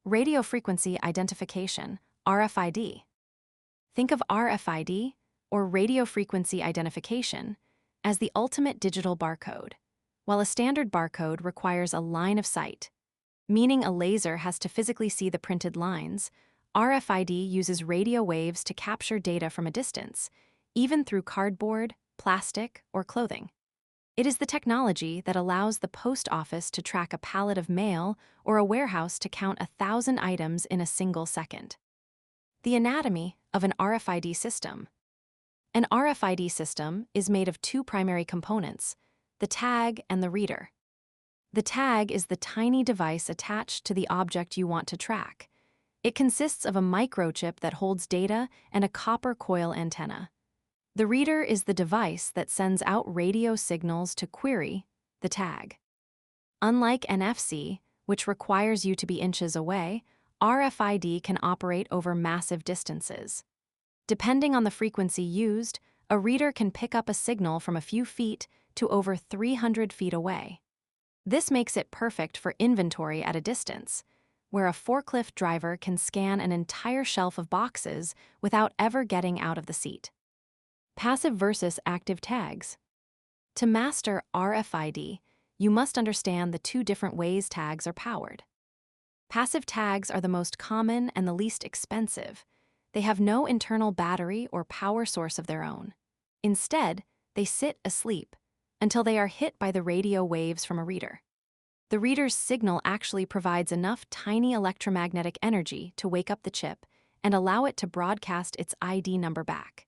Radio frequency identification, RFID. Think of RFID, or radio frequency identification, as the ultimate digital barcode. While a standard barcode requires a line of sight, meaning a laser has to physically see the printed lines, RFID uses radio waves to capture data from a distance, even through cardboard, plastic, or clothing. It is the technology that allows the post office to track a pallet of mail or a warehouse to count 1,000 items in a single second. The anatomy of an RFID system. An RFID system is made of two primary components, the tag and the reader. The tag is the tiny device attached to the object you want to track. It consists of a microchip that holds data and a copper coil antenna. The reader is the device that sends out radio signals to query the tag. Unlike NFC, which requires you to be inches away, RFID can operate over massive distances. Depending on the frequency used, a reader can pick up a signal from a few feet to over 300 feet away. This makes it perfect for inventory at a distance, where a forklift driver can scan an entire shelf of boxes without ever getting out of the seat. Passive versus active tags. To master RFID, you must understand the two different ways tags are powered. Passive tags are the most common and the least expensive. They have no internal battery or power source of their own. Instead, they sit asleep until they are hit by the radio waves from a reader. The reader's signal actually provides enough tiny electromagnetic energy to wake up the chip and allow it to broadcast its ID number back.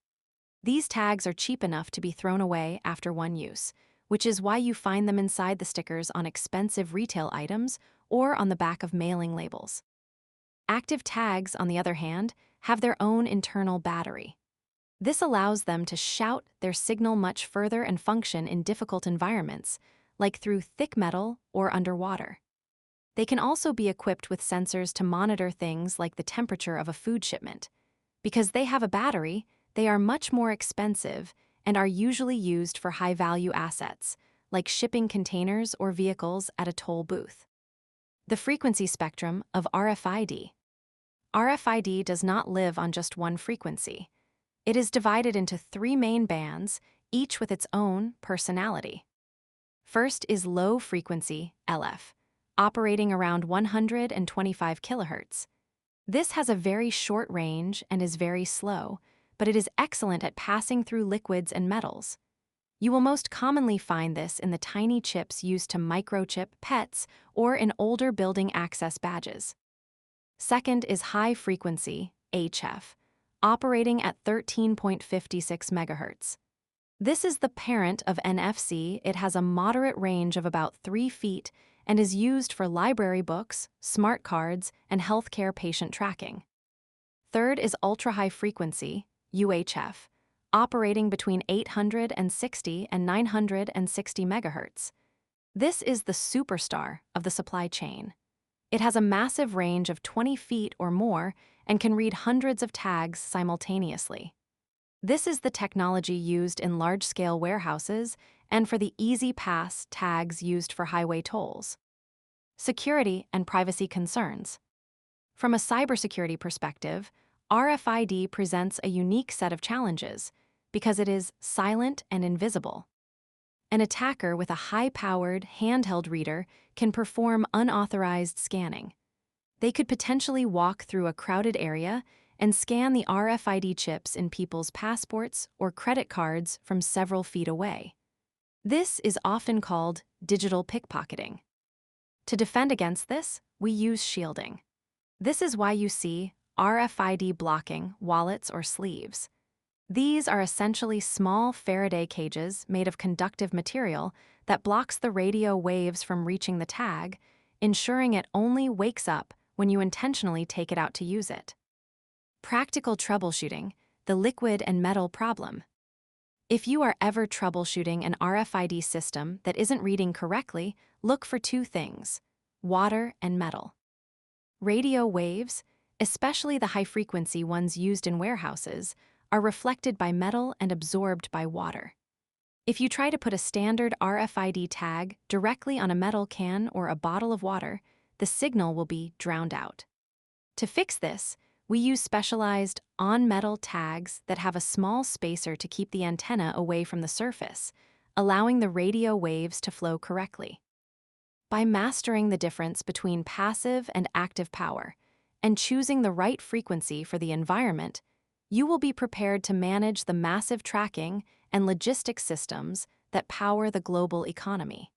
These tags are cheap enough to be thrown away after one use, which is why you find them inside the stickers on expensive retail items or on the back of mailing labels. Active tags, on the other hand, have their own internal battery. This allows them to shout their signal much further and function in difficult environments, like through thick metal or underwater. They can also be equipped with sensors to monitor things like the temperature of a food shipment. Because they have a battery, they are much more expensive and are usually used for high-value assets, like shipping containers or vehicles at a toll booth. The frequency spectrum of RFID. RFID does not live on just one frequency. It is divided into three main bands, each with its own personality. First is low frequency, LF, operating around 125 kHz. This has a very short range and is very slow, but it is excellent at passing through liquids and metals. You will most commonly find this in the tiny chips used to microchip pets or in older building access badges. Second is high frequency, HF, operating at 13.56 MHz. This is the parent of NFC. It has a moderate range of about 3 feet and is used for library books, smart cards, and healthcare patient tracking. Third is ultra-high frequency, UHF, operating between 860 and 960 MHz. This is the superstar of the supply chain. It has a massive range of 20 feet or more and can read hundreds of tags simultaneously. This is the technology used in large-scale warehouses and for the easy pass tags used for highway tolls. Security and privacy concerns. From a cybersecurity perspective, RFID presents a unique set of challenges because it is silent and invisible. An attacker with a high-powered, handheld reader can perform unauthorized scanning. They could potentially walk through a crowded area and scan the RFID chips in people's passports or credit cards from several feet away. This is often called digital pickpocketing. To defend against this, we use shielding. This is why you see RFID blocking wallets or sleeves. These are essentially small Faraday cages made of conductive material that blocks the radio waves from reaching the tag, ensuring it only wakes up when you intentionally take it out to use it. Practical troubleshooting, the liquid and metal problem. If you are ever troubleshooting an RFID system that isn't reading correctly, look for two things: water and metal. Radio waves, especially the high-frequency ones used in warehouses, are reflected by metal and absorbed by water. If you try to put a standard RFID tag directly on a metal can or a bottle of water, the signal will be drowned out. To fix this, we use specialized on-metal tags that have a small spacer to keep the antenna away from the surface, allowing the radio waves to flow correctly. By mastering the difference between passive and active power and choosing the right frequency for the environment, you will be prepared to manage the massive tracking and logistics systems that power the global economy.